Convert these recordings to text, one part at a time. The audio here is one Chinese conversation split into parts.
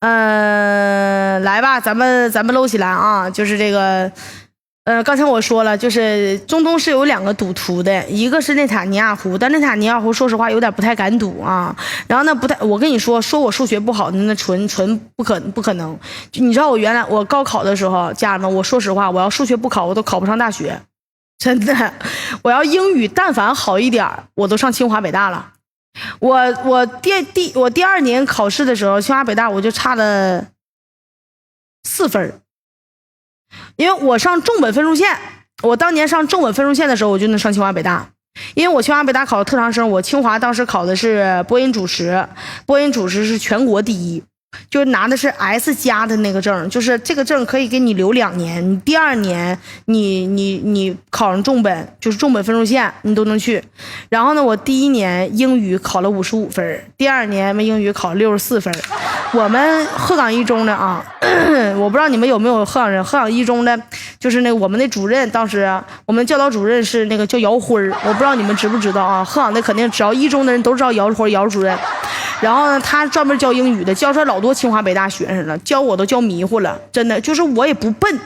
来吧，咱们搂起来啊！就是这个，刚才我说了，就是中东是有2个赌徒的，一个是内塔尼亚胡，但内塔尼亚胡说实话有点不太敢赌啊。然后呢，不太，我跟你说我数学不好的那纯不可能。你知道我高考的时候，家人们，我说实话，我要数学不考，我都考不上大学，真的。我要英语但凡好一点，我都上清华北大了。我第2年考试的时候，清华北大我就差了4分，因为我上重本分数线，我当年上重本分数线的时候，我就能上清华北大。因为我清华北大考的特长生，我清华当时考的是播音主持，播音主持是全国第1，就是拿的是 S+ 的那个证，就是这个证可以给你留2年，你第2年你考上重本，就是重本分数线，你都能去。然后呢，我第1年英语考了55分，第2年英语考了64分。我们鹤岗一中的啊，我不知道你们有没有鹤岗人，鹤岗一中的就是那个我们的主任，当时我们教导主任是那个叫姚辉，我不知道你们知不知道啊？鹤岗的肯定只要一中的人都知道姚辉姚主任。然后呢，他专门教英语的，教出来老多清华北大学生了，教我都教迷糊了，真的。就是我也不笨，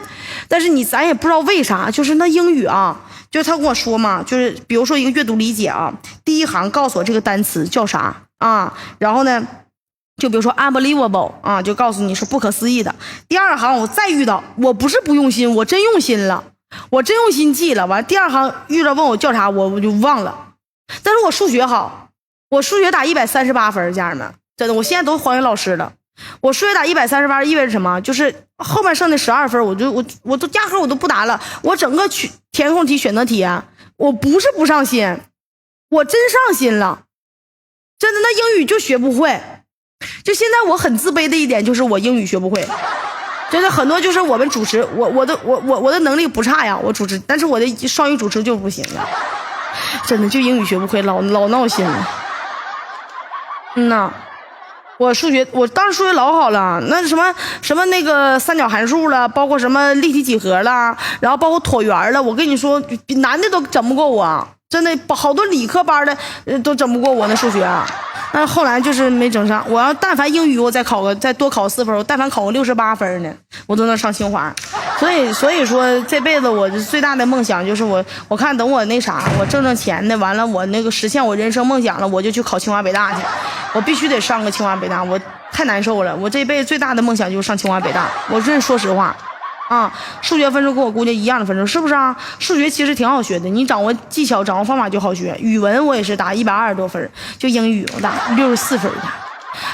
但是咱也不知道为啥，就是那英语啊，就是他跟我说嘛，就是比如说一个阅读理解啊，第1行告诉我这个单词叫啥啊，然后呢，就比如说 unbelievable 啊，就告诉你是不可思议的。第2行我再遇到，我不是不用心，我真用心了，我真用心记了。完了第2行遇到问我叫啥，我就忘了。但是我数学好。我数学打138分，家人们，真的，我现在都还给老师了。我数学打138意味着什么？就是后面剩的12分，我都压根我都不答了。我整个填空题、选择题啊，我不是不上心，我真上心了。真的，那英语就学不会。就现在我很自卑的一点就是我英语学不会。真的很多就是我们主持，我的能力不差呀，我主持，但是我的双语主持就不行了。真的就英语学不会，老闹心了。我当时数学老好了，那什么那个三角函数了，包括什么立体几何了，然后包括椭圆了，我跟你说，比男的都整不过我，真的，好多理科班的都整不过我那数学啊。但是后来就是没整上，我要但凡英语我再多考4分，我但凡考个68分呢，我都能上清华。所以说这辈子我最大的梦想就是我看等我那啥，我挣钱的，完了我那个实现我人生梦想了，我就去考清华北大去，我必须得上个清华北大，我太难受了，我这辈子最大的梦想就是上清华北大，我真说实话。数学分数跟我姑娘一样的分数，是不是啊？数学其实挺好学的，你掌握技巧、掌握方法就好学。语文我也是打120多分，就英语我打64分的，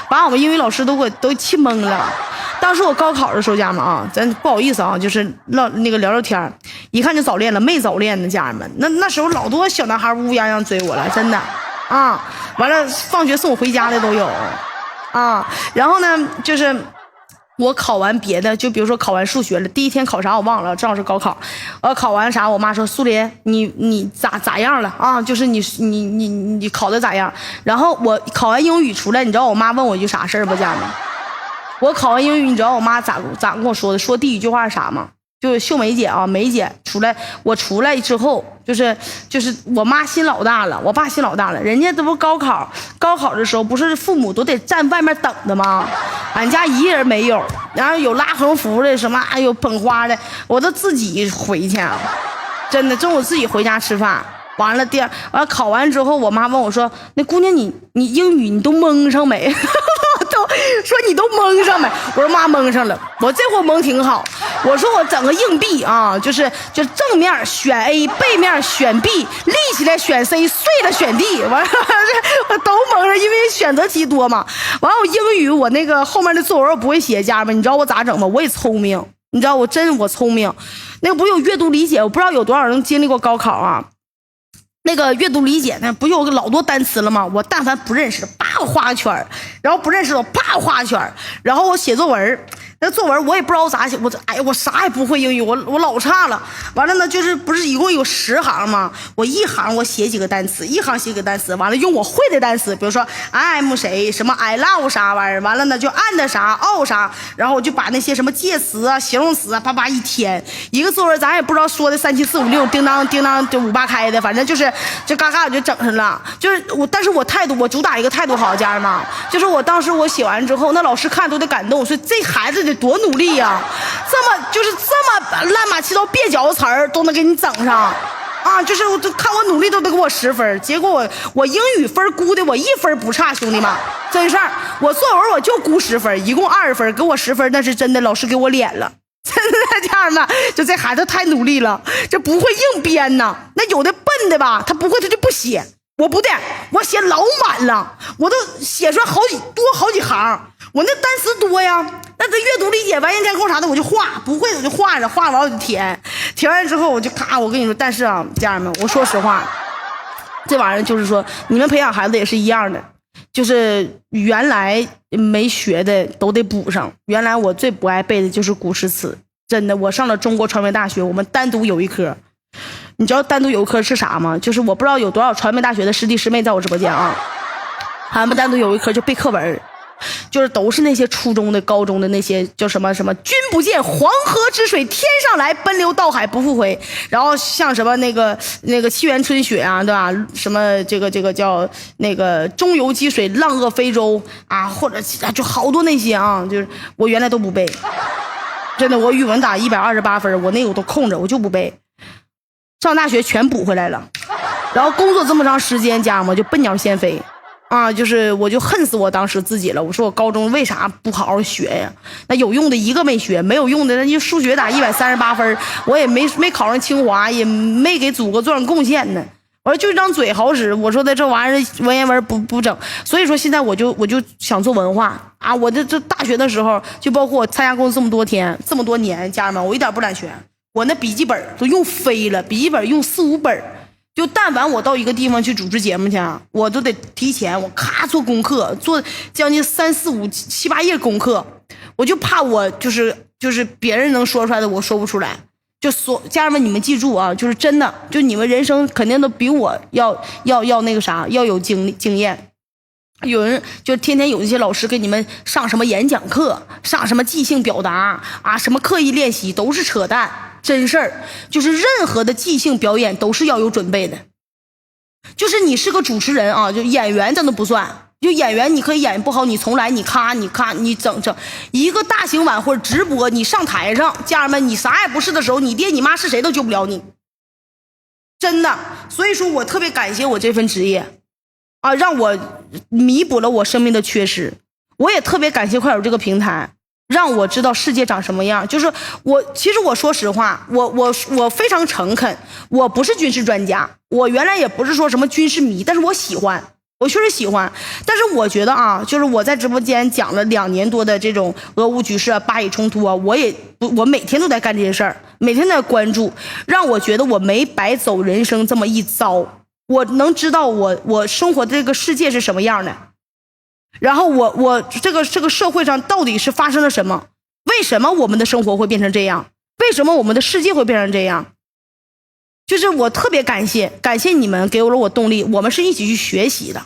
把我们英语老师都气懵了。当时我高考的时候，家人们啊，咱不好意思啊，就是聊聊天，一看就早恋了，没早恋的家人们，那时候老多小男孩乌泱泱追我了，真的啊。完了，放学送我回家的都有啊。然后呢，就是我考完别的，就比如说考完数学了，第1天考啥我忘了，正好是高考。考完啥，我妈说苏林，你咋样了啊？就是你考的咋样？然后我考完英语出来，你知道我妈问我一句啥事儿不，家人们？我考完英语，你知道我妈咋跟我说的？说第1句话是啥吗？就是秀梅姐啊，梅姐出来，我出来之后，就是我妈心老大了，我爸心老大了。人家这不高考的时候，不是父母都得站外面等的吗？俺家一人没有，然后有拉横幅的，什么还有捧花的，我都自己回去，真的中午自己回家吃饭。完了考完之后，我妈问我说：“那姑娘你英语你都蒙上没？”都说你都蒙上没？我说妈蒙上了，我这会蒙挺好。我说我整个硬币啊，就正面选 A， 背面选 B， 立起来选 C， 碎了选 D， 完了我都蒙上，因为选择题多嘛。完了我英语我那个后面的作文我不会写，家人们你知道我咋整吗？我也聪明，你知道我聪明。那个不有阅读理解，我不知道有多少人经历过高考啊。那个阅读理解呢，不有老多单词了吗？我但凡不认识，啪我画个圈，然后不认识的啪我画个圈，然后我写作文，那作文我也不知道咋写，我啥也不会英语，我老差了。完了呢，就是不是一共有10行吗？我一行我写几个单词，一行写几个单词，完了用我会的单词，比如说 I'm 谁什么 I love 啥玩意儿，完了呢就and啥 all 啥，然后我就把那些什么介词啊、形容词啊，叭叭一填，一个作文咱也不知道说的3、7、4、5、6，叮当叮当就5、8开的，反正就是就嘎嘎我就整上了。就是但是我态度，我主打一个态度好，家人们，就是我当时我写完之后，那老师看都得感动，说这孩子得多努力呀，这么乱码七糟蹩脚的词儿都能给你整上啊！就是我看我努力都得给我10分，结果我英语分估的我1分不差，兄弟们，真事儿，我作文我就估10分，一共20分，给我10分，那是真的，老师给我脸了。真的家人们，就这孩子太努力了，这不会硬编呢。那有的笨的吧，他不会他就不写，我不对，我写老满了，我都写出来好几行，我那单词多呀。那这阅读理解完形填空啥的我就画，不会我就画着，画完我就填完之后我就咔，我跟你说，但是啊，家人们，我说实话，这玩意儿就是说，你们培养孩子也是一样的，就是原来没学的都得补上。原来我最不爱背的就是古诗词，真的，我上了中国传媒大学，我们单独有一科，你知道单独有一科是啥吗？就是我不知道有多少传媒大学的师弟师妹在我直播间啊，他们单独有一科就背课文，就是都是那些初中的高中的那些叫什么君不见黄河之水天上来，奔流到海不复回，然后像什么那个七元春雪啊，对吧，什么这个叫那个中游击水浪遏飞舟啊，或者就好多那些啊，就是我原来都不背，真的，我语文打128分，我那个我都空着，我就不背，上大学全补回来了，然后工作这么长时间，家嘛就笨鸟先飞啊，就是我就恨死我当时自己了。我说我高中为啥不好好学呀？那有用的一个没学，没有用的，那数学打138分，我也没考上清华，也没给祖国做上贡献呢。我说就一张嘴好使，我说的这玩意儿文言文不整，所以说现在我就想做文化啊！我这大学的时候，就包括我参加工作这么多年，家人们，我一点不懒学，我那笔记本都用飞了，笔记本用4、5本。就但凡我到一个地方去主持节目去，我都得提前我咔做功课，做将近3、4、5、7、8页功课，我就怕我就是别人能说出来的我说不出来。家人们，你们记住啊，就是真的，就你们人生肯定都比我要那个啥，要有经验。有人就天天有一些老师给你们上什么演讲课，上什么即兴表达啊，什么刻意练习，都是扯淡。真事儿，就是任何的即兴表演都是要有准备的。就是你是个主持人啊，就演员真的不算，就演员你可以演不好，你重来，你咔你整一个大型晚会直播，你上台上，家人们，你啥也不是的时候，你爹你妈是谁都救不了你，真的。所以说我特别感谢我这份职业啊，让我弥补了我生命的缺失。我也特别感谢快手这个平台，让我知道世界长什么样。就是其实我说实话，我非常诚恳，我不是军事专家，我原来也不是说什么军事迷，但是我喜欢，我确实喜欢。但是我觉得啊，就是我在直播间讲了2年多的这种俄乌局势啊、巴以冲突啊，我每天都在干这些事儿，每天都在关注，让我觉得我没白走人生这么一遭。我能知道我生活的这个世界是什么样的。然后我这个社会上到底是发生了什么？为什么我们的生活会变成这样？为什么我们的世界会变成这样？就是我特别感谢你们给了我动力，我们是一起去学习的。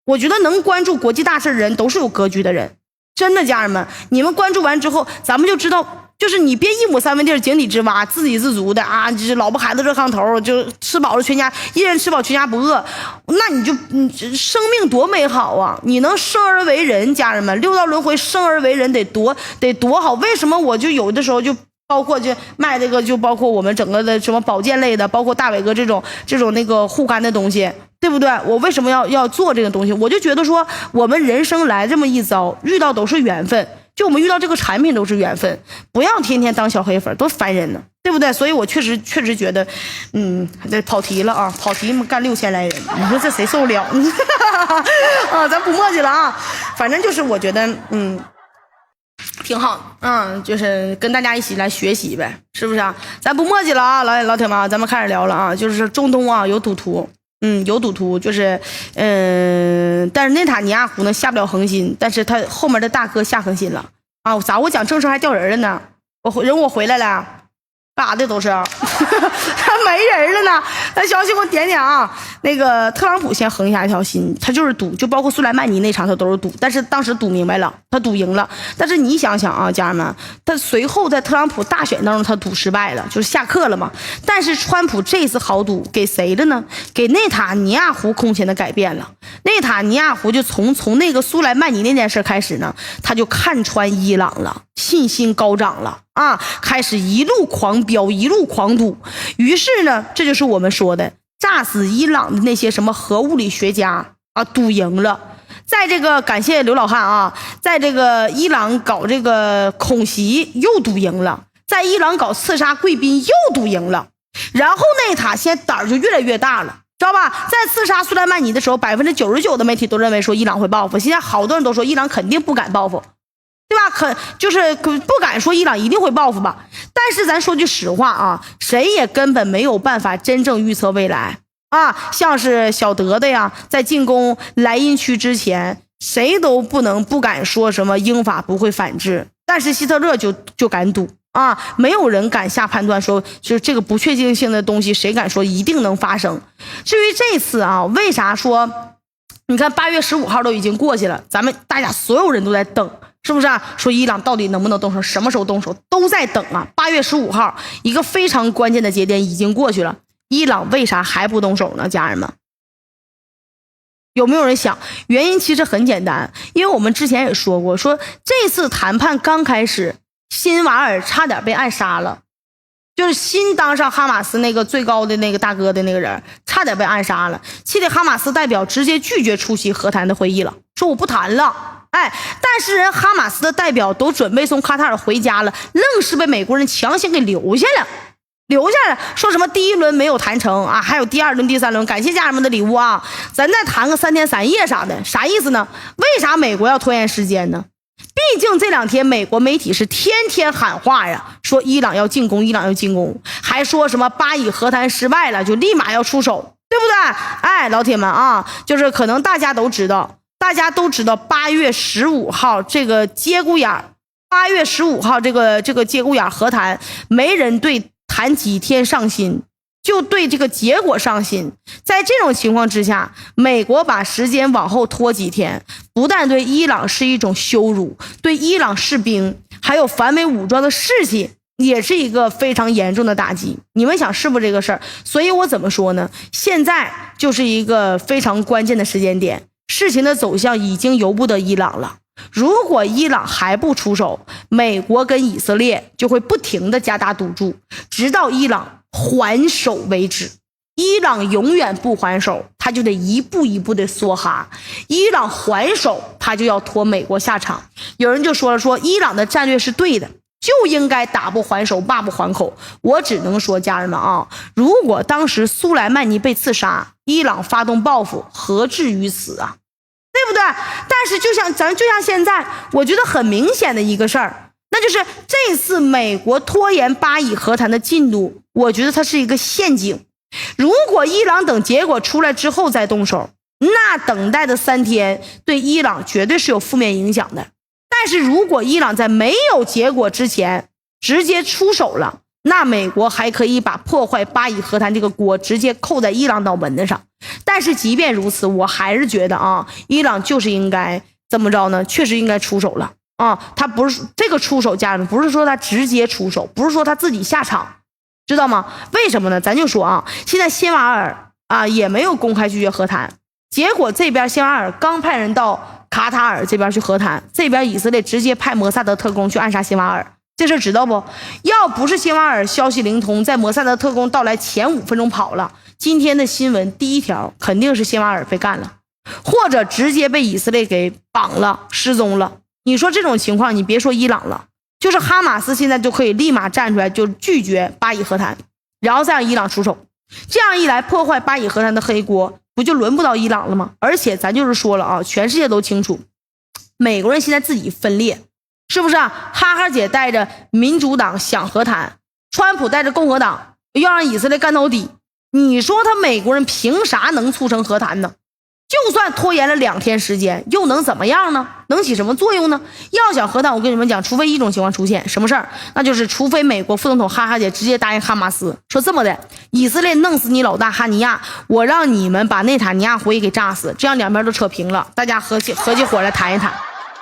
我觉得能关注国际大事的人都是有格局的人，真的，家人们，你们关注完之后，咱们就知道，就是你别1亩3分地井底之蛙，自给自足的啊，就是老婆孩子热炕头，就吃饱了全家一人吃饱全家不饿，那你生命多美好啊！你能生而为人，家人们，6道轮回生而为人得多好。为什么我就有的时候就包括就卖这个，就包括我们整个的什么保健类的，包括大伟哥这种那个护肝的东西，对不对？我为什么要做这个东西？我就觉得说，我们人生来这么一遭，遇到都是缘分。就我们遇到这个产品都是缘分，不要天天当小黑粉，多烦人呢，对不对？所以我确实觉得，这跑题了啊，跑题干6000来人，你说这谁受得了？啊，咱不墨迹了啊，反正就是我觉得，挺好，就是跟大家一起来学习呗，是不是啊？咱不墨迹了啊，老铁们啊，咱们开始聊了啊，就是中东啊有赌徒。有赌徒，就是但是内塔尼亚胡呢下不了恒心，但是他后面的大哥下恒心了啊，咋我讲正事还掉人了呢？我回来了。干啥的都是没人了呢。那消息给我点点啊。那个特朗普先横下一条心，他就是赌，就包括苏莱曼尼那场他都是赌，但是当时赌明白了，他赌赢了。但是你想想啊，家人们，他随后在特朗普大选当中他赌失败了，就是下课了嘛。但是川普这次豪赌给谁了呢？给内塔尼亚胡空前的改变了。内塔尼亚胡就从那个苏莱曼尼那件事开始呢，他就看穿伊朗了，信心高涨了啊，开始一路狂飙，一路狂赌。于是呢，这就是我们说的炸死伊朗的那些什么核物理学家啊，赌赢了。在这个感谢刘老汉啊，在这个伊朗搞这个恐袭又赌赢了，在伊朗搞刺杀贵宾又赌赢了。然后内塔现在胆儿就越来越大了，知道吧？在刺杀苏莱曼尼的时候，99%的媒体都认为说伊朗会报复，现在好多人都说伊朗肯定不敢报复，对吧？就是不敢说伊朗一定会报复吧。但是咱说句实话啊，谁也根本没有办法真正预测未来啊。像是小德的呀，在进攻莱茵区之前，谁都不敢说什么英法不会反制，但是希特勒就敢赌啊，没有人敢下判断说就是这个不确定性的东西，谁敢说一定能发生？至于这次啊，为啥说你看8月15号都已经过去了，咱们大家所有人都在等，是不是啊？说伊朗到底能不能动手，什么时候动手，都在等啊。8月15号一个非常关键的节点已经过去了，伊朗为啥还不动手呢？家人们，有没有人想？原因其实很简单，因为我们之前也说过，说这次谈判刚开始，辛瓦尔差点被暗杀了，就是新当上哈马斯那个最高的那个大哥的那个人差点被暗杀了，气得哈马斯代表直接拒绝出席和谈的会议了，说我不谈了。但是人哈马斯的代表都准备从卡塔尔回家了，愣是被美国人强行给留下了，说什么第一轮没有谈成啊，还有第二轮第三轮，感谢家人们的礼物啊，咱再谈个3天3夜啥的，啥意思呢？为啥美国要拖延时间呢？毕竟这2天美国媒体是天天喊话呀，说伊朗要进攻，伊朗要进攻，还说什么巴以和谈失败了就立马要出手，对不对？老铁们啊，就是可能大家都知道8月15号这个节骨眼，8月15号这个节骨眼和谈，没人对谈几天上心，就对这个结果上心。在这种情况之下，美国把时间往后拖几天，不但对伊朗是一种羞辱，对伊朗士兵还有反美武装的士气也是一个非常严重的打击。你们想是不是这个事儿？所以我怎么说呢？现在就是一个非常关键的时间点，事情的走向已经由不得伊朗了。如果伊朗还不出手，美国跟以色列就会不停的加大赌注，直到伊朗还手为止。伊朗永远不还手，他就得一步一步的梭哈。伊朗还手，他就要拖美国下场。有人就说了，说伊朗的战略是对的，就应该打不还手，骂不还口。我只能说，家人们啊，如果当时苏莱曼尼被刺杀，伊朗发动报复，何至于此啊？对不对？但是就像现在，我觉得很明显的一个事儿，那就是这次美国拖延巴以和谈的进度，我觉得它是一个陷阱。如果伊朗等结果出来之后再动手，那等待的3天对伊朗绝对是有负面影响的。但是如果伊朗在没有结果之前直接出手了，那美国还可以把破坏巴以和谈这个锅直接扣在伊朗脑门子上。但是即便如此，我还是觉得啊，伊朗就是应该怎么着呢？确实应该出手了啊！他不是这个出手，家人们不是说他直接出手，不是说他自己下场，知道吗？为什么呢？咱就说啊，现在辛瓦尔啊也没有公开拒绝和谈，结果这边辛瓦尔刚派人到卡塔尔这边去和谈，这边以色列直接派摩萨德特工去暗杀辛瓦尔。这事知道不？要不是辛瓦尔消息灵通，在摩萨德特工到来前5分钟跑了，今天的新闻第一条肯定是辛瓦尔被干了，或者直接被以色列给绑了，失踪了。你说这种情况，你别说伊朗了，就是哈马斯现在就可以立马站出来，就拒绝巴以和谈，然后再让伊朗出手。这样一来，破坏巴以和谈的黑锅不就轮不到伊朗了吗？而且咱就是说了啊，全世界都清楚，美国人现在自己分裂，是不是啊？哈哈姐带着民主党想和谈，川普带着共和党要让以色列干到底。你说他美国人凭啥能促成和谈呢？就算拖延了2天时间，又能怎么样呢？能起什么作用呢？要想和谈，我跟你们讲，除非一种情况出现，什么事儿？那就是除非美国副总统哈哈姐直接答应哈马斯，说这么的，以色列弄死你老大哈尼亚，我让你们把内塔尼亚胡也给炸死，这样两边都扯平了，大家合起伙来谈一谈。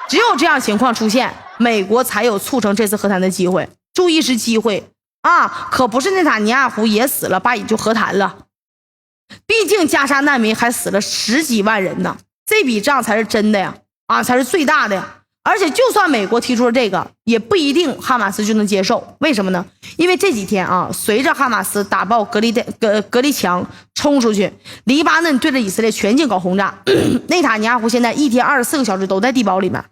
只有这样情况出现，美国才有促成这次和谈的机会。注意是机会啊，可不是内塔尼亚胡也死了，巴以就和谈了。毕竟加沙难民还死了10几万人呢，这笔账才是真的呀，才是最大的呀。而且就算美国提出了这个，也不一定哈马斯就能接受。为什么呢？因为这几天随着哈马斯打爆隔离墙冲出去，黎巴嫩对着以色列全境搞轰炸，内塔尼亚胡现在一天24个小时都在地堡里面。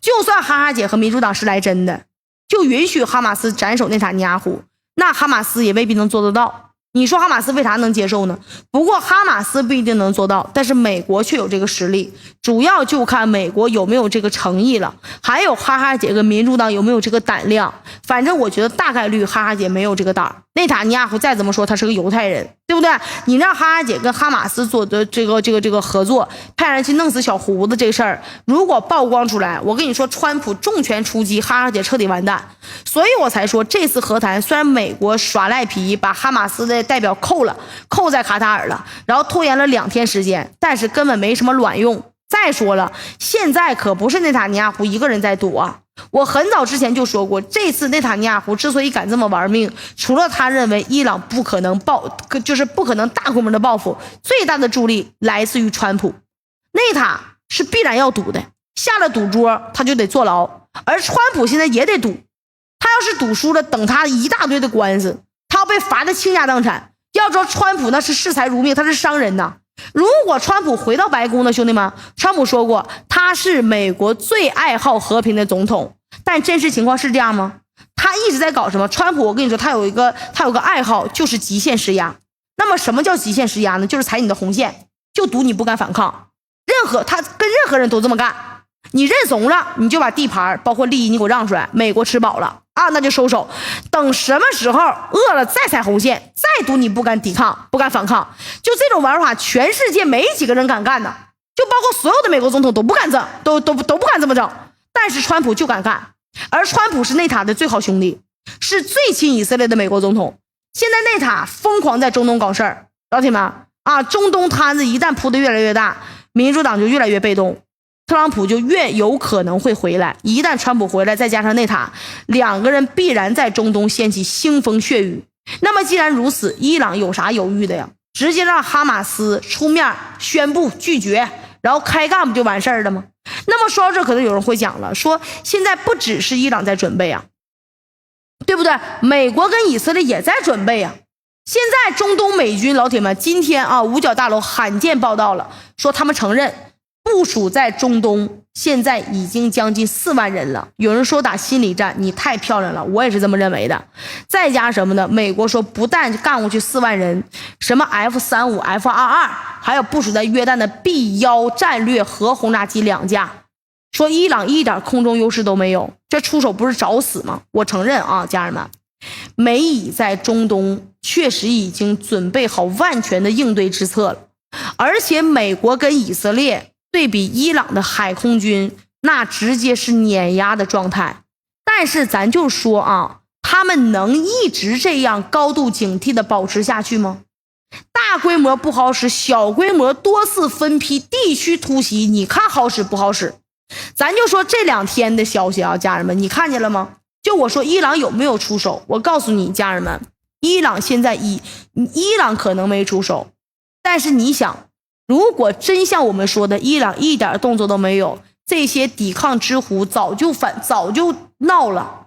就算哈哈姐和民主党是来真的，就允许哈马斯斩首内塔尼亚胡，那哈马斯也未必能做得到。你说哈马斯为啥能接受呢？不过哈马斯不一定能做到，但是美国却有这个实力，主要就看美国有没有这个诚意了，还有哈哈姐跟民主党有没有这个胆量。反正我觉得大概率哈哈姐没有这个胆儿。内塔尼亚胡再怎么说他是个犹太人，对不对？你让哈哈姐跟哈马斯做的这个合作，派人去弄死小胡子这事儿，如果曝光出来，我跟你说川普重拳出击，哈哈姐彻底完蛋。所以我才说这次和谈虽然美国耍赖皮把哈马斯的代表扣在卡塔尔了，然后拖延了2天时间，但是根本没什么卵用。再说了，现在可不是内塔尼亚胡一个人在赌啊。我很早之前就说过，这次内塔尼亚胡之所以敢这么玩命，除了他认为伊朗不可能不可能大规模的报复，最大的助力来自于川普。内塔是必然要赌的，下了赌桌他就得坐牢，而川普现在也得赌，他要是赌输了，等他一大堆的官司，他要被罚的倾家荡产。要知道川普那是视财如命，他是商人呐。如果川普回到白宫呢，兄弟们，川普说过他是美国最爱好和平的总统，但真实情况是这样吗？他一直在搞什么？川普我跟你说，他有个爱好，就是极限施压。那么什么叫极限施压呢？就是踩你的红线，就赌你不敢反抗。他跟任何人都这么干，你认怂了，你就把地盘包括利益你给我让出来，美国吃饱了那就收手，等什么时候饿了再踩红线，再赌你不敢抵抗不敢反抗。就这种玩法全世界没几个人敢干的，就包括所有的美国总统都不敢都不敢这么整，但是川普就敢干。而川普是内塔的最好兄弟，是最亲以色列的美国总统。现在内塔疯狂在中东搞事儿，老铁们中东摊子一旦铺得越来越大，民主党就越来越被动，特朗普就越有可能会回来。一旦川普回来，再加上内塔，两个人必然在中东掀起腥风血雨。那么既然如此，伊朗有啥犹豫的呀？直接让哈马斯出面宣布拒绝，然后开干不就完事儿了吗？那么说到这，可能有人会讲了，说现在不只是伊朗在准备对不对？美国跟以色列也在准备现在中东美军老铁们，今天五角大楼罕见报道了，说他们承认部署在中东现在已经将近4万人了。有人说打心理战，你太漂亮了，我也是这么认为的。再加什么呢？美国说不但干过去4万人，什么 F-35、F-22，还有部署在约旦的 B-1战略核轰炸机2架。说伊朗一点空中优势都没有，这出手不是找死吗？我承认家人们，美以在中东确实已经准备好万全的应对之策了，而且美国跟以色列对比伊朗的海空军，那直接是碾压的状态。但是咱就说他们能一直这样高度警惕的保持下去吗？大规模不好使，小规模多次分批地区突袭，你看好使不好使？咱就说这2天的消息家人们，你看见了吗？就我说伊朗有没有出手，我告诉你家人们，伊朗现在伊朗可能没出手，但是你想，如果真像我们说的伊朗一点动作都没有，这些抵抗之狐早就闹了，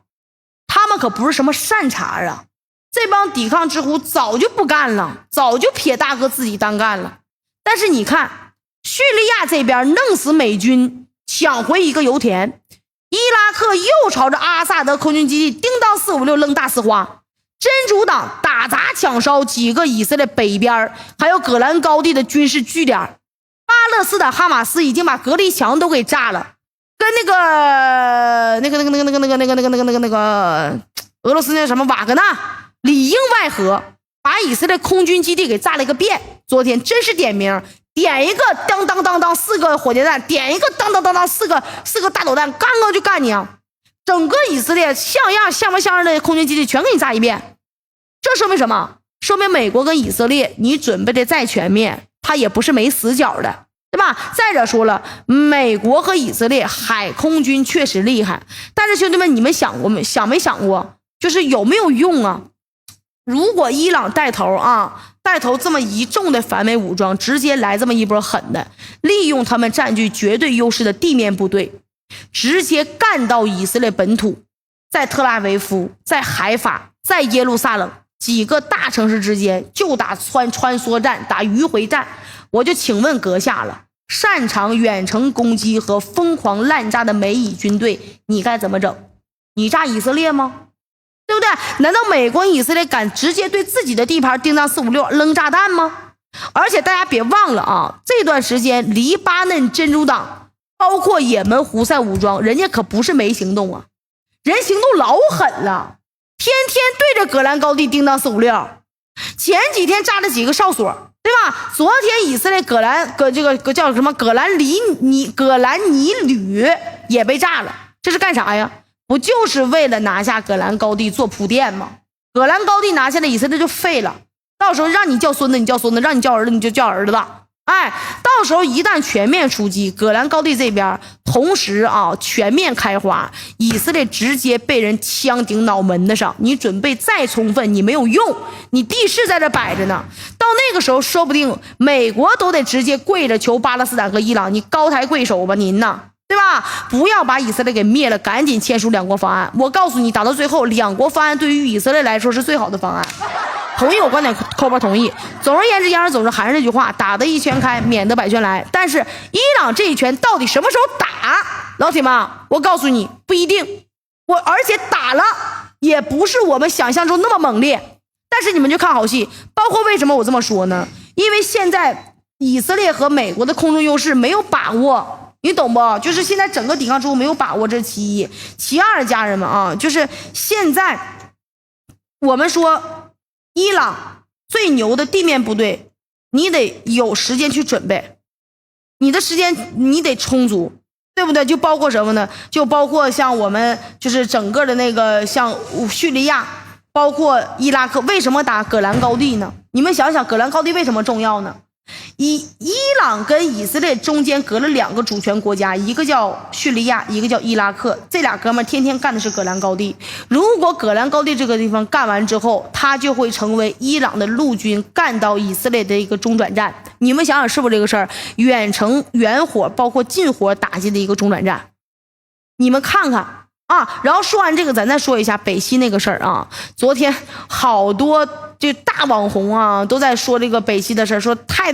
他们可不是什么善茬这帮抵抗之狐早就不干了，早就撇大哥自己单干了。但是你看叙利亚这边弄死美军，抢回一个油田，伊拉克又朝着阿萨德空军基地叮当456扔大丝花，真主党打砸抢烧几个以色列北边还有戈兰高地的军事据点，巴勒斯坦哈马斯已经把隔离墙都给炸了，跟那个俄罗斯那什么瓦格纳里应外合，把以色列空军基地给炸了一个遍。昨天真是点名点一个当当当当4个火箭弹，点一个当当当当4个大导弹，刚刚就干你啊！整个以色列像样不像样的空军基地全给你炸一遍。这说明什么？说明美国跟以色列你准备的再全面，它也不是没死角的，对吧？再者说了，美国和以色列海空军确实厉害，但是兄弟们，你们想没想过，就是有没有用啊？如果伊朗带头这么一众的反美武装，直接来这么一波狠的，利用他们占据绝对优势的地面部队，直接干到以色列本土，在特拉维夫，在海法，在耶路撒冷几个大城市之间就打穿梭战，打迂回战。我就请问阁下了，擅长远程攻击和疯狂滥炸的美以军队，你该怎么整？你炸以色列吗？对不对？难道美国以色列敢直接对自己的地盘叮当456扔炸弹吗？而且大家别忘了啊，这段时间黎巴嫩真主党包括也门胡塞武装，人家可不是没行动啊，人行动老狠了，天天对着戈兰高地叮当456。前几天炸了几个哨所，对吧？昨天以色列戈兰尼旅也被炸了，这是干啥呀？不就是为了拿下戈兰高地做铺垫吗？戈兰高地拿下来，以色列就废了，到时候让你叫孙子你叫孙子，让你叫儿子你就叫儿子吧。到时候一旦全面出击，戈兰高地这边同时全面开花，以色列直接被人枪顶脑门子上，你准备再充分你没有用，你地势在这摆着呢，到那个时候说不定美国都得直接跪着求巴勒斯坦和伊朗，你高抬贵手吧您呢，对吧？不要把以色列给灭了，赶紧签署两国方案。我告诉你，打到最后，两国方案对于以色列来说是最好的方案。同意我观点扣包同意。总而言之，言而总之，还是那句话，打得一拳开，免得百拳来。但是伊朗这一拳到底什么时候打？老铁们，我告诉你，不一定。而且打了也不是我们想象中那么猛烈。但是你们就看好戏，包括为什么我这么说呢？因为现在以色列和美国的空中优势没有把握。你懂不？就是现在整个抵抗之后没有把握，这是其一。其二，家人们啊，就是现在我们说伊朗最牛的地面部队，你得有时间去准备，你的时间你得充足，对不对？就包括什么呢？就包括像我们就是整个的那个像叙利亚，包括伊拉克，为什么打戈兰高地呢？你们想想，戈兰高地为什么重要呢？伊朗跟以色列中间隔了两个主权国家，一个叫叙利亚，一个叫伊拉克，这俩哥们天天干的是戈兰高地。如果戈兰高地这个地方干完之后，它就会成为伊朗的陆军干到以色列的一个中转站。你们想想是不是这个事儿？远程远火包括近火打击的一个中转站，你们看看啊。然后说完这个，咱再说一下北溪那个事儿啊。昨天好多这大网红啊都在说这个北溪的事儿，说太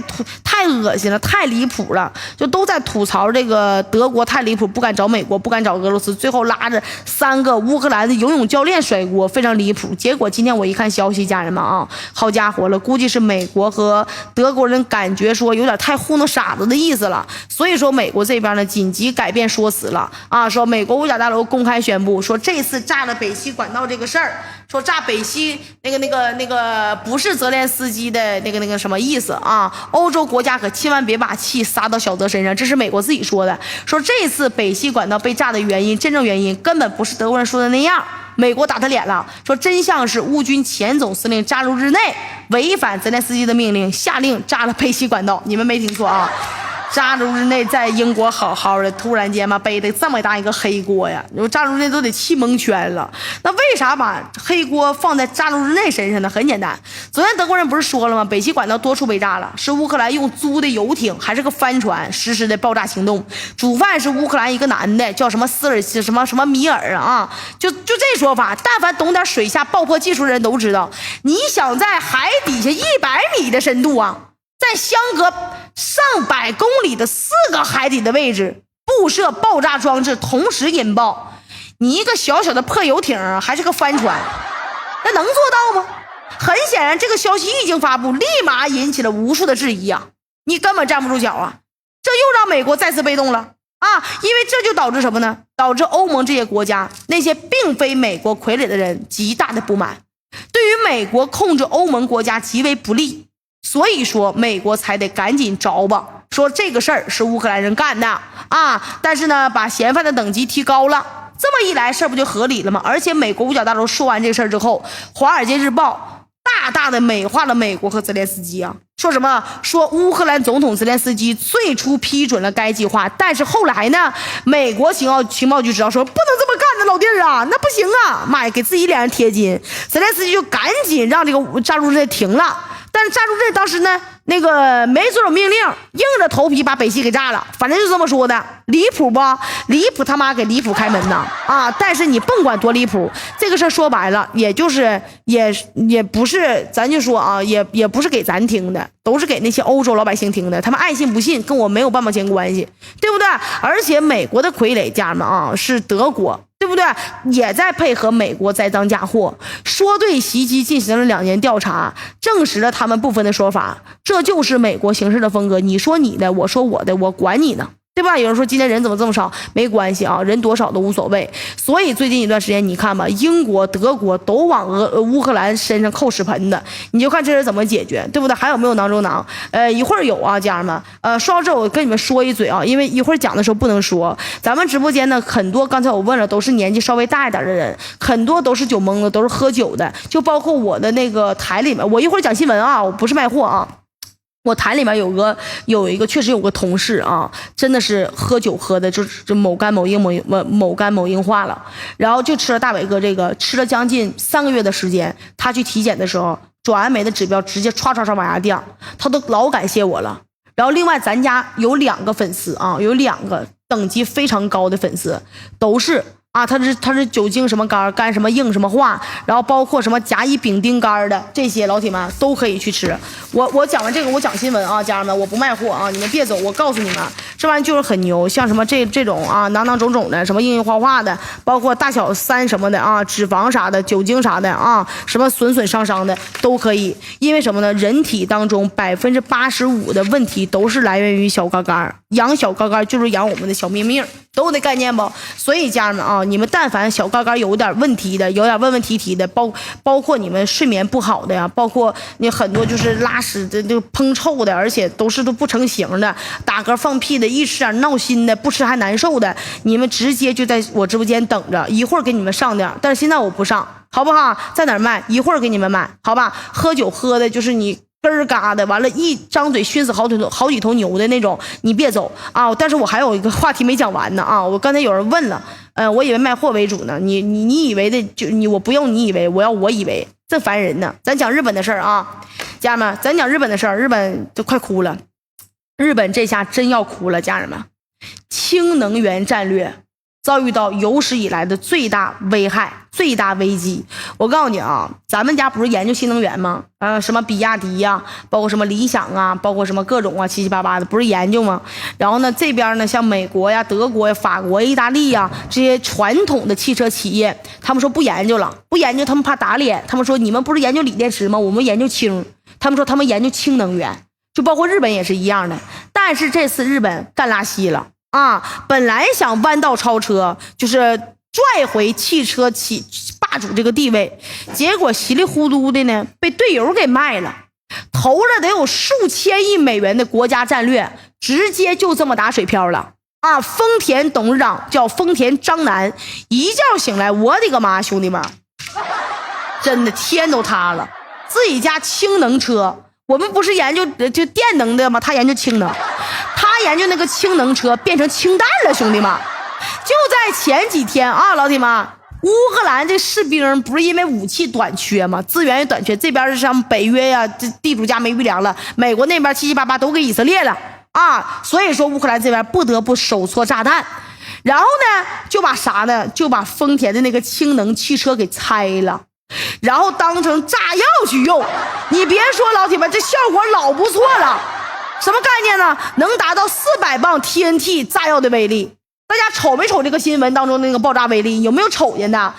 恶心了，太离谱了，就都在吐槽这个德国太离谱，不敢找美国，不敢找俄罗斯，最后拉着3个乌克兰的游泳教练甩锅，非常离谱。结果今天我一看消息，家人们啊，好家伙了，估计是美国和德国人感觉说有点太糊弄傻子的意思了，所以说美国这边呢紧急改变说辞了啊，说美国五角大楼公开宣布说这次炸了北溪管道这个事儿，说炸北溪那个不是泽连斯基的那个什么意思啊？欧洲国家可千万别把气撒到小泽身上，这是美国自己说的。说这次北溪管道被炸的原因，真正原因根本不是德国人说的那样。美国打他脸了，说真相是乌军前总司令扎卢日内违反泽连斯基的命令，下令炸了北溪管道。你们没听错啊！扎卢日内在英国好好的，突然间嘛背的这么大一个黑锅呀，扎卢日内都得气蒙圈了。那为啥把黑锅放在扎卢日内身上呢？很简单，昨天德国人不是说了吗？北溪管道多处被炸了，是乌克兰用租的游艇还是个帆船实施的爆炸行动，主犯是乌克兰一个男的，叫什么斯尔什么米尔啊，就这说法，但凡懂点水下爆破技术的人都知道，你想在海底下100米的深度啊，在相隔上百公里的4个海底的位置布设爆炸装置，同时引爆，你一个小小的破游艇还是个帆船，那能做到吗？很显然，这个消息一经发布，立马引起了无数的质疑啊！你根本站不住脚啊！这又让美国再次被动了啊！因为这就导致什么呢？导致欧盟这些国家那些并非美国傀儡的人极大的不满，对于美国控制欧盟国家极为不利。所以说美国才得赶紧着吧，说这个事儿是乌克兰人干的啊，但是呢把嫌犯的等级提高了，这么一来事儿不就合理了吗？而且美国五角大楼说完这事儿之后，华尔街日报大大的美化了美国和泽连斯基啊，说什么？说乌克兰总统泽连斯基最初批准了该计划，但是后来呢，美国情报局知道说不能这么干的，老弟儿啊，那不行啊！妈呀，给自己脸上贴金，泽连斯基就赶紧让这个炸入阵停了。但是炸入阵当时呢，那个没遵守命令，硬着头皮把北溪给炸了，反正就这么说的，离谱不？离谱他妈给离谱开门呐啊！但是你甭管多离谱，这个事儿说白了，也就是也不是，咱就说啊，也不是给咱听的，都是给那些欧洲老百姓听的，他们爱信不信，跟我没有半毛钱关系，对不对？而且美国的傀儡家们啊，是德国。对不对？也在配合美国栽赃嫁祸，说对袭击进行了2年调查，证实了他们部分的说法，这就是美国行事的风格。你说你的，我说我的，我管你呢，对吧？有人说今天人怎么这么少，没关系啊，人多少都无所谓。所以最近一段时间你看吧，英国、德国都往乌克兰身上扣屎盆子，你就看这人怎么解决，对不对？还有没有囊中囊？一会儿有啊，家人们。说到这我跟你们说一嘴啊，因为一会儿讲的时候不能说。咱们直播间呢，很多刚才我问了，都是年纪稍微大一点的人，很多都是酒蒙子，都是喝酒的，就包括我的那个台里面，我一会儿讲新闻啊，我不是卖货啊。我台里面有一个确实有个同事啊，真的是喝酒喝的就某肝某硬化了，然后就吃了大伟哥这个，吃了将近3个月的时间。他去体检的时候，转氨酶的指标直接唰往下掉，他都老感谢我了。然后另外咱家有2个粉丝啊，有2个等级非常高的粉丝，都是啊，他是酒精什么肝什么硬什么化，然后包括什么甲乙丙丁肝的这些老铁们都可以去吃。我讲完这个，我讲新闻啊，家人们，我不卖货啊，你们别走，我告诉你们，这玩意就是很牛，像什么这种啊，囊肿的，什么硬化的，包括大小3什么的啊，脂肪啥的，酒精啥的啊，什么损伤的都可以。因为什么呢？人体当中85%的问题都是来源于小肝肝，养小肝肝就是养我们的小命，懂我的概念不？所以家人们啊，你们但凡小肝肝有点问题的，有点问题的，包括你们睡眠不好的呀，包括你很多就是拉屎的这个喷臭的，而且都不成形的，打嗝放屁的，一吃点闹心的，不吃还难受的，你们直接就在我直播间等着，一会儿给你们上点，但是现在我不上，好不好？在哪儿卖？一会儿给你们买，好吧？喝酒喝的就是你根儿嘎的，完了，一张嘴熏死好几头牛的那种，你别走啊！但是我还有一个话题没讲完呢啊！我刚才有人问了，我以为卖货为主呢，你以为的就我不用你以为，我要我以为，这烦人呢。咱讲日本的事儿啊，家人们，咱讲日本的事儿，日本都快哭了，日本这下真要哭了，家人们，氢能源战略遭遇到有史以来的最大危害、最大危机。我告诉你啊，咱们家不是研究新能源吗？什么比亚迪呀，包括什么理想啊，包括什么各种啊，七七八八的，不是研究吗？然后呢，这边呢，像美国呀、德国呀、法国、意大利呀这些传统的汽车企业，他们说不研究了，不研究他们怕打脸。他们说你们不是研究锂电池吗？我们研究氢。他们说他们研究氢能源，就包括日本也是一样的。但是这次日本干拉稀了。啊，本来想弯道超车，就是拽回汽车霸主这个地位，结果稀里糊涂的呢，被队友给卖了，投了得有数千亿美元的国家战略，直接就这么打水漂了。啊，丰田董事长叫丰田章男，一觉醒来，我的个妈，兄弟们，真的天都塌了，自己家氢能车。我们不是研究就电能的吗？他研究氢能，他研究那个氢能车变成氢弹了，兄弟们！就在前几天啊，老铁们，乌克兰这士兵不是因为武器短缺吗？资源也短缺，这边是像北约呀，这地主家没余粮了，美国那边七七八八都给以色列了啊，所以说乌克兰这边不得不手搓炸弹，然后呢就把啥呢？就把丰田的那个氢能汽车给拆了。然后当成炸药去用，你别说老铁们，这效果老不错了。什么概念呢？能达到400磅 TNT 炸药的威力。大家瞅没瞅这个新闻当中那个爆炸威力？有没有瞅见的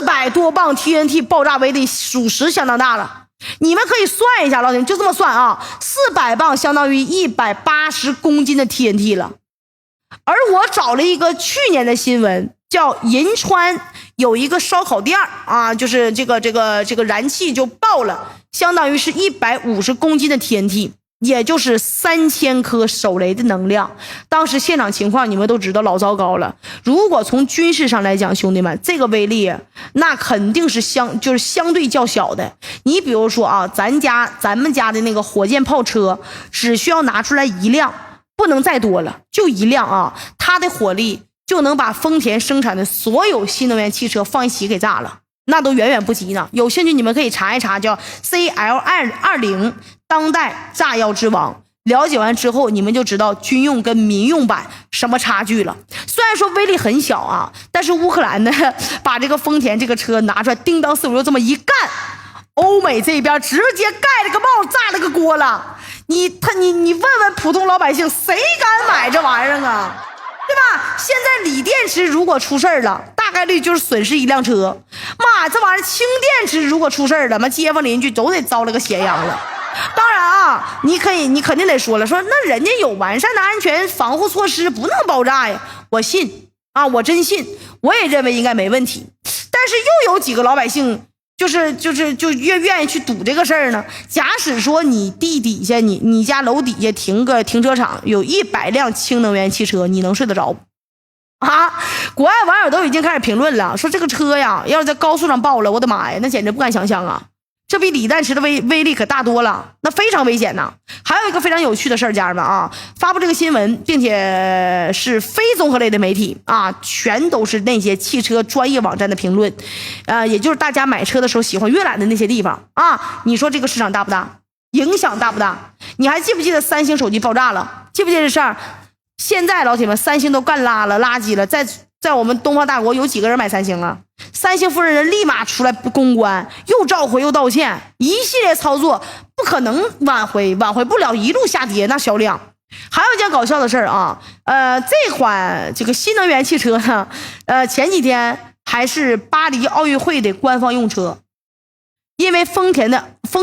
？400多磅 TNT 爆炸威力，属实相当大了。你们可以算一下，老铁们就这么算啊，400磅相当于180公斤的 TNT 了。而我找了一个去年的新闻，叫银川有一个烧烤店啊，就是这个燃气就爆了，相当于是150公斤的 TNT。也就是3000颗手雷的能量，当时现场情况你们都知道老糟糕了。如果从军事上来讲，兄弟们，这个威力那肯定是相对较小的。你比如说啊，咱们家的那个火箭炮车，只需要拿出来1辆，不能再多了，就1辆啊，它的火力就能把丰田生产的所有新能源汽车放一起给炸了。那都远远不及呢。有兴趣你们可以查一查，叫 CL20当代炸药之王。了解完之后，你们就知道军用跟民用版什么差距了。虽然说威力很小啊，但是乌克兰呢，把这个丰田这个车拿出来，叮当456这么一干，欧美这边直接盖了个帽，炸了个锅了。你问问普通老百姓，谁敢买这玩意儿啊？对吧？现在锂电池如果出事儿了，大概率就是损失1辆车。妈，这玩意儿氢电池如果出事儿了，妈街坊邻居都得遭了个咸阳了。当然啊，你肯定得说了，说那人家有完善的安全防护措施，不能爆炸呀。我信啊，我真信，我也认为应该没问题。但是又有几个老百姓就愿意去赌这个事儿呢。假使说你地底下你家楼底下停个停车场，有100辆氢能源汽车，你能睡得着不？啊！国外网友都已经开始评论了，说这个车呀，要是在高速上爆了，我的妈呀，那简直不敢想象啊！这比锂弹池的威力可大多了，那非常危险呐。还有一个非常有趣的事儿，家人们啊，发布这个新闻，并且是非综合类的媒体啊，全都是那些汽车专业网站的评论，也就是大家买车的时候喜欢阅览的那些地方啊。你说这个市场大不大？影响大不大？你还记不记得三星手机爆炸了？记不记得这事儿？现在老铁们，三星都干垃圾了，在我们东方大国有几个人买三星啊？三星负责人立马出来公关，又召回又道歉，一系列操作不可能挽回不了，一路下跌那销量。还有一件搞笑的事儿啊，这款这个新能源汽车呢，前几天还是巴黎奥运会的官方用车，因为丰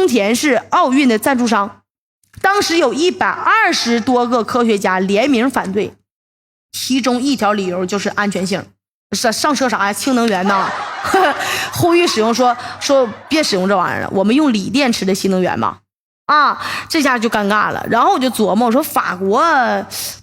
田是奥运的赞助商。当时有120多个科学家联名反对，其中一条理由就是安全性。上车啥呀？氢能源呐，呼吁使用说别使用这玩意儿了，我们用锂电池的新能源嘛。啊，这下就尴尬了。然后我就琢磨，我说法国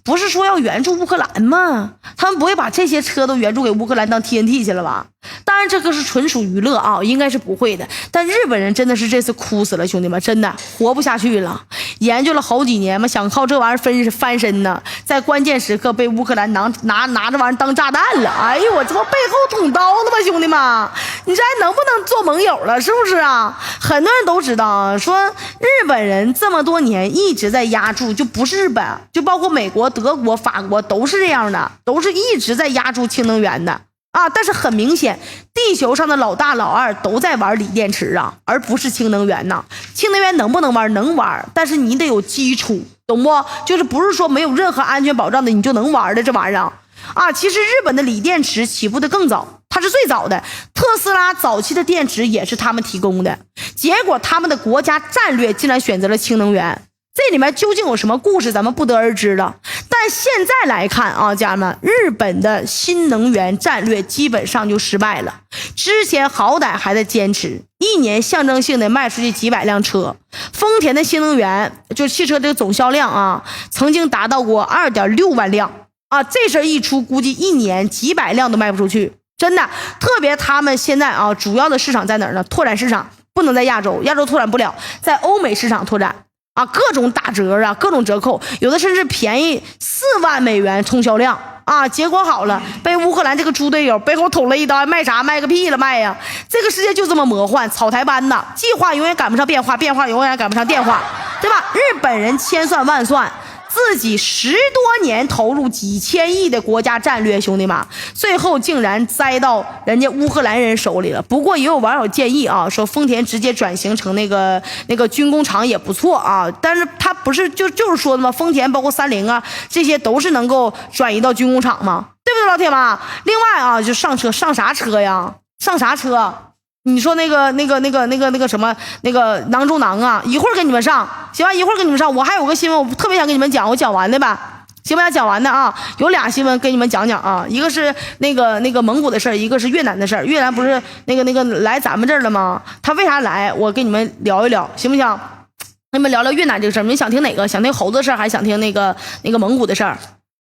不是说要援助乌克兰吗？他们不会把这些车都援助给乌克兰当 TNT 去了吧？当然这个是纯属娱乐啊，应该是不会的。但日本人真的是这次哭死了，兄弟们，真的活不下去了。研究了好几年嘛，想靠这玩意儿翻身呢，在关键时刻被乌克兰拿这玩意儿当炸弹了。哎呦，我这不背后捅刀了吗，兄弟们？你这还能不能做盟友了？是不是啊？很多人都知道，说日本人这么多年一直在压住，就不是日本，就包括美国、德国、法国都是这样的，都是一直在压住氢能源的啊。但是很明显，地球上的老大老二都在玩锂电池啊，而不是氢能源呐。氢能源能不能玩？能玩，但是你得有基础，懂不？就是不是说没有任何安全保障的你就能玩的这玩意儿啊。其实日本的锂电池起步的更早，它是最早的，特斯拉早期的电池也是他们提供的，结果他们的国家战略竟然选择了氢能源。这里面究竟有什么故事咱们不得而知了。但现在来看啊，家人们，日本的新能源战略基本上就失败了。之前好歹还在坚持，一年象征性的卖出去几百辆车。丰田的新能源就汽车这个总销量啊，曾经达到过2.6万辆啊，这事儿一出，估计一年几百辆都卖不出去，真的。特别他们现在啊，主要的市场在哪儿呢？拓展市场不能在亚洲拓展不了，在欧美市场拓展啊，各种打折啊，各种折扣，有的甚至便宜4万美元冲销量啊。结果好了，被乌克兰这个猪队友背后捅了一刀，卖啥卖个屁了卖呀！这个世界就这么魔幻，草台班子，计划永远赶不上变化，变化永远赶不上电话，对吧？日本人千算万算，自己10多年投入几千亿的国家战略，兄弟们，最后竟然栽到人家乌克兰人手里了。不过也有网友建议啊，说丰田直接转型成那个军工厂也不错啊。但是他不是就是说的吗？丰田包括三菱啊，这些都是能够转移到军工厂吗？对不对，老铁们？另外啊，就上车上啥车呀？上啥车？你说那个什么那个囊中囊啊，一会儿给你们上，行吧？一会儿给你们上。我还有个新闻，我特别想跟你们讲，我讲完的吧。行不行？讲完的啊，有俩新闻给你们讲讲啊，一个是那个蒙古的事儿，一个是越南的事儿。越南不是那个来咱们这儿了吗？他为啥来？我跟你们聊一聊，行不行？跟你们聊聊越南这个事儿。你们想听哪个？想听猴子的事儿，还是想听那个蒙古的事儿？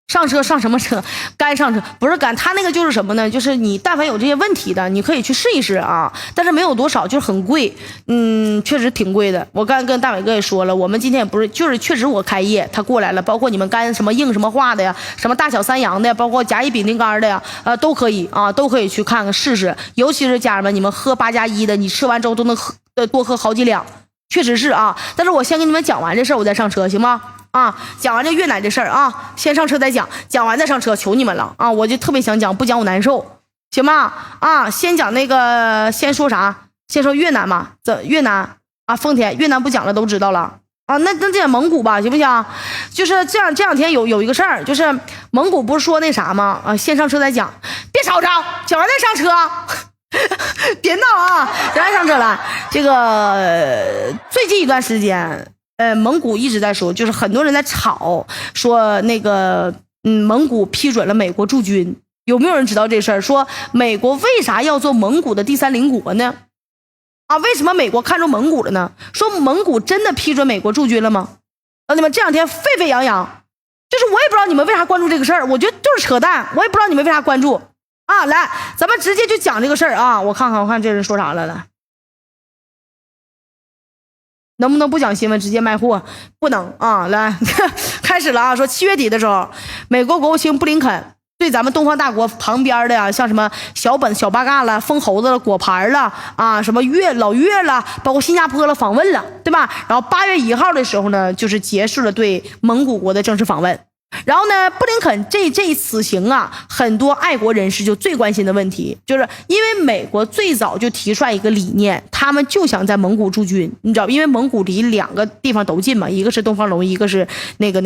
上车上什么车？干上车不是干，他那个就是什么呢？就是你但凡有这些问题的，你可以去试一试啊，但是没有多少，就是很贵，确实挺贵的。我刚跟大伟哥也说了，我们今天也不是，就是确实我开业，他过来了，包括你们干什么硬什么化的呀，什么大小三阳的呀，包括甲乙丙丁肝的呀，都可以啊，都可以去看看试试。尤其是家人们，你们喝8+1的，你吃完之后都能多喝好几两，确实是啊。但是我先给你们讲完这事儿，我再上车，行吗？啊，讲完这越南这事儿啊，先上车再讲，讲完再上车，求你们了啊！我就特别想讲，不讲我难受，行吗？啊，先讲那个，先说啥？先说越南嘛，越南啊，丰田越南不讲了，都知道了啊。那讲蒙古吧，行不行？就是这两天有一个事儿，就是蒙古不是说那啥吗？啊，先上车再讲，别吵吵，讲完再上车。别闹啊！咱上车了。这个最近一段时间。蒙古一直在说，就是很多人在吵，说那个蒙古批准了美国驻军，有没有人知道这事儿？说美国为啥要做蒙古的第三邻国呢？啊，为什么美国看中蒙古了呢？说蒙古真的批准美国驻军了吗？你们这两天沸沸扬扬，就是我也不知道你们为啥关注这个事儿，我觉得就是扯淡，我也不知道你们为啥关注啊。来，咱们直接就讲这个事儿啊，我看这人说啥了来。能不能不讲新闻直接卖货？不能啊！来，开始了啊！说7月底的时候，美国国务卿布林肯对咱们东方大国旁边的呀，像什么小本、小八嘎了、疯猴子了、果盘了啊，什么老越了，包括新加坡了访问了，对吧？然后8月1号的时候呢，就是结束了对蒙古国的正式访问。然后呢，布林肯这此行啊，很多爱国人士就最关心的问题，就是因为美国最早就提出来一个理念，他们就想在蒙古驻军，你知道，因为蒙古离2个地方都近嘛，一个是东方龙，一个是那个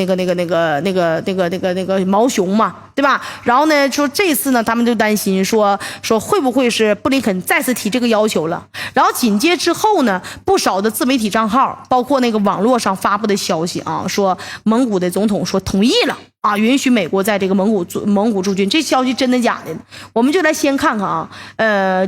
毛熊嘛，对吧？然后呢，说这次呢，他们就担心说会不会是布林肯再次提这个要求了？然后紧接之后呢，不少的自媒体账号，包括那个网络上发布的消息啊，说蒙古的总统说同意了。啊，允许美国在这个蒙古驻军，这消息真的假的？我们就来先看看啊，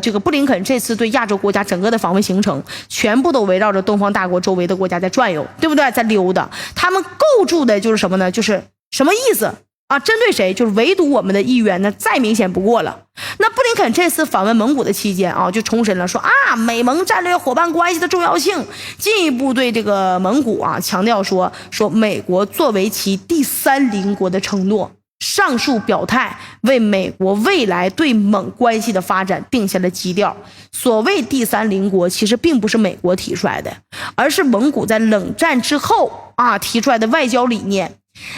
这个布林肯这次对亚洲国家整个的访问行程，全部都围绕着东方大国周围的国家在转悠，对不对？在溜达，他们构筑的就是什么呢？就是什么意思啊？针对谁？就是唯独我们的意愿，那再明显不过了。那布林肯这次访问蒙古的期间啊，就重申了说啊，美蒙战略伙伴关系的重要性，进一步对这个蒙古啊强调说美国作为其第三邻国的承诺。上述表态为美国未来对蒙关系的发展定下了基调。所谓第三邻国，其实并不是美国提出来的，而是蒙古在冷战之后啊提出来的外交理念。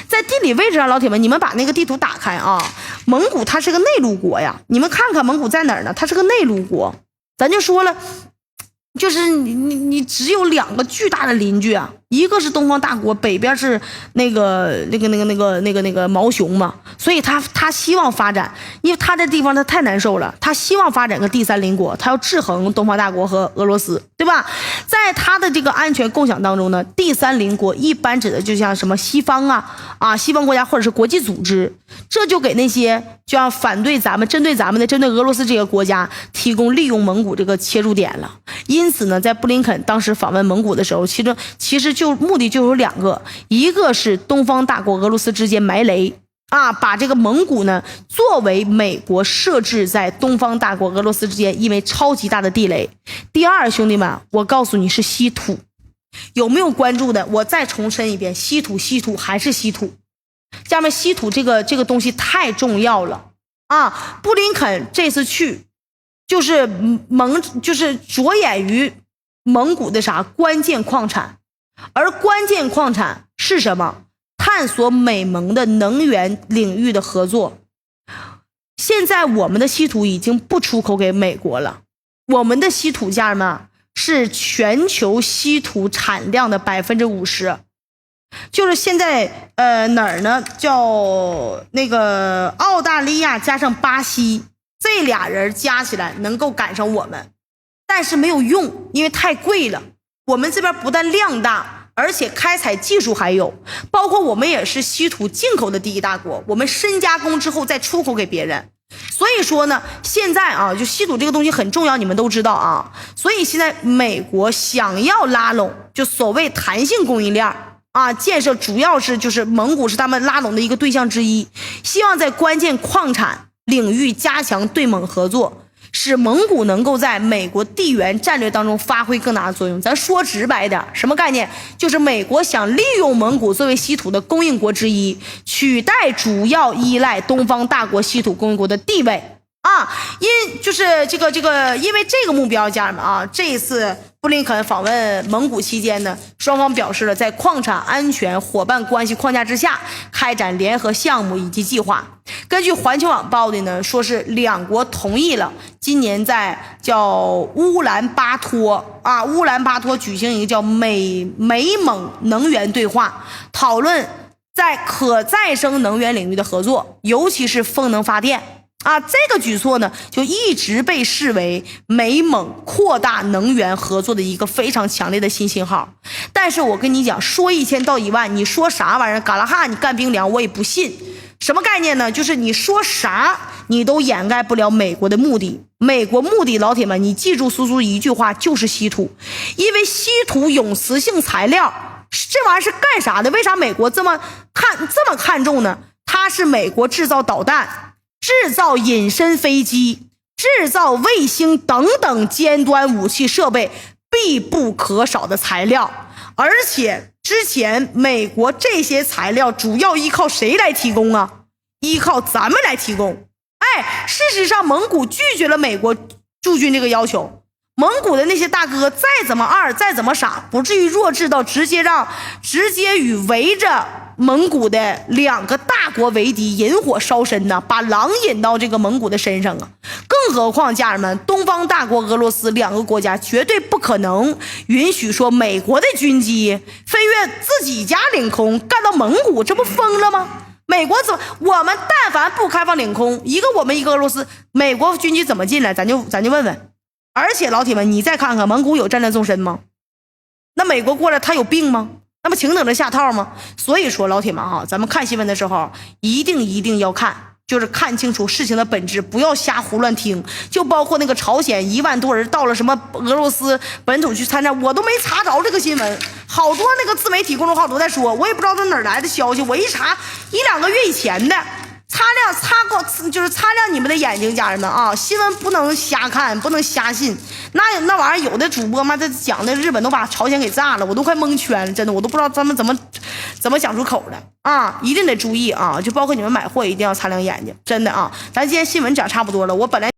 在地理位置上，老铁们，你们把那个地图打开啊，蒙古它是个内陆国呀，你们看看蒙古在哪儿呢？它是个内陆国，咱就说了，就是你只有2个巨大的邻居啊，一个是东方大国，北边是那个毛熊嘛，所以他希望发展，因为他这地方他太难受了，他希望发展个第三邻国，他要制衡东方大国和俄罗斯，对吧？在他的这个安全共享当中呢，第三邻国一般指的就像什么西方西方国家或者是国际组织，这就给那些就要反对咱们、针对俄罗斯这个国家提供利用蒙古这个切入点了。因此呢，在布林肯当时访问蒙古的时候，其实就目的就有2个，一个是东方大国俄罗斯之间埋雷啊，把这个蒙古呢作为美国设置在东方大国俄罗斯之间因为超级大的地雷。第二，兄弟们，我告诉你是稀土，有没有关注的？我再重申一遍，稀土还是稀土。下面稀土这个东西太重要了啊！布林肯这次去就是着眼于蒙古的关键矿产，而关键矿产是什么？探索美蒙的能源领域的合作。现在我们的稀土已经不出口给美国了，我们的稀土家人们是全球稀土产量的50%。就是现在哪儿呢？叫那个澳大利亚加上巴西，这俩人加起来能够赶上我们，但是没有用，因为太贵了。我们这边不但量大，而且开采技术还有，包括我们也是稀土进口的第一大国，我们深加工之后再出口给别人。所以说呢，现在啊，就稀土这个东西很重要，你们都知道啊。所以现在美国想要拉拢，就所谓弹性供应链啊，建设主要是就是蒙古是他们拉拢的一个对象之一，希望在关键矿产领域加强对蒙合作，使蒙古能够在美国地缘战略当中发挥更大的作用。咱说直白点，什么概念？就是美国想利用蒙古作为稀土的供应国之一，取代主要依赖东方大国稀土供应国的地位啊。因为这个目标，家人们啊，这一次布林肯访问蒙古期间呢，双方表示了在矿产安全伙伴关系框架之下开展联合项目以及计划。根据环球网报的呢，说是两国同意了今年在叫乌兰巴托举行一个叫美蒙能源对话，讨论在可再生能源领域的合作，尤其是风能发电啊。这个举措呢，就一直被视为美蒙扩大能源合作的一个非常强烈的新信号。但是我跟你讲，说1000道1万，你说啥玩意儿？嘎拉哈，你干冰凉，我也不信。什么概念呢？就是你说啥你都掩盖不了美国的目的。美国目的，老铁们，你记住苏一句话，就是稀土。因为稀土永磁性材料这玩意儿是干啥的？为啥美国这么看重呢？它是美国制造导弹、制造隐身飞机、制造卫星等等尖端武器设备必不可少的材料。而且之前美国这些材料主要依靠谁来提供啊？依靠咱们来提供。事实上蒙古拒绝了美国驻军这个要求。蒙古的那些大哥再怎么二，再怎么傻，不至于弱智到直接与围着蒙古的2个大国为敌，引火烧身呢，把狼引到这个蒙古的身上啊！更何况家人们，东方大国俄罗斯2个国家绝对不可能允许说美国的军机飞越自己家领空干到蒙古，这不疯了吗？美国怎么？我们但凡不开放领空，一个我们一个俄罗斯，美国军机怎么进来？咱就问问。而且老铁们，你再看看蒙古有战略纵深吗？那美国过来他有病吗？那不请等着下套吗？所以说老铁们啊，咱们看新闻的时候一定要看，就是看清楚事情的本质，不要瞎胡乱听。就包括那个朝鲜1万多人到了什么俄罗斯本土去参战，我都没查着这个新闻，好多那个自媒体公众号都在说，我也不知道这哪来的消息，我一查1-2个月以前的。擦亮你们的眼睛，家人们啊！新闻不能瞎看，不能瞎信。那玩意儿，有的主播嘛，这讲的日本都把朝鲜给炸了，我都快蒙圈了，真的，我都不知道他们怎么讲出口的啊！一定得注意啊！就包括你们买货，一定要擦亮眼睛，真的啊！咱今天新闻讲差不多了，我本来。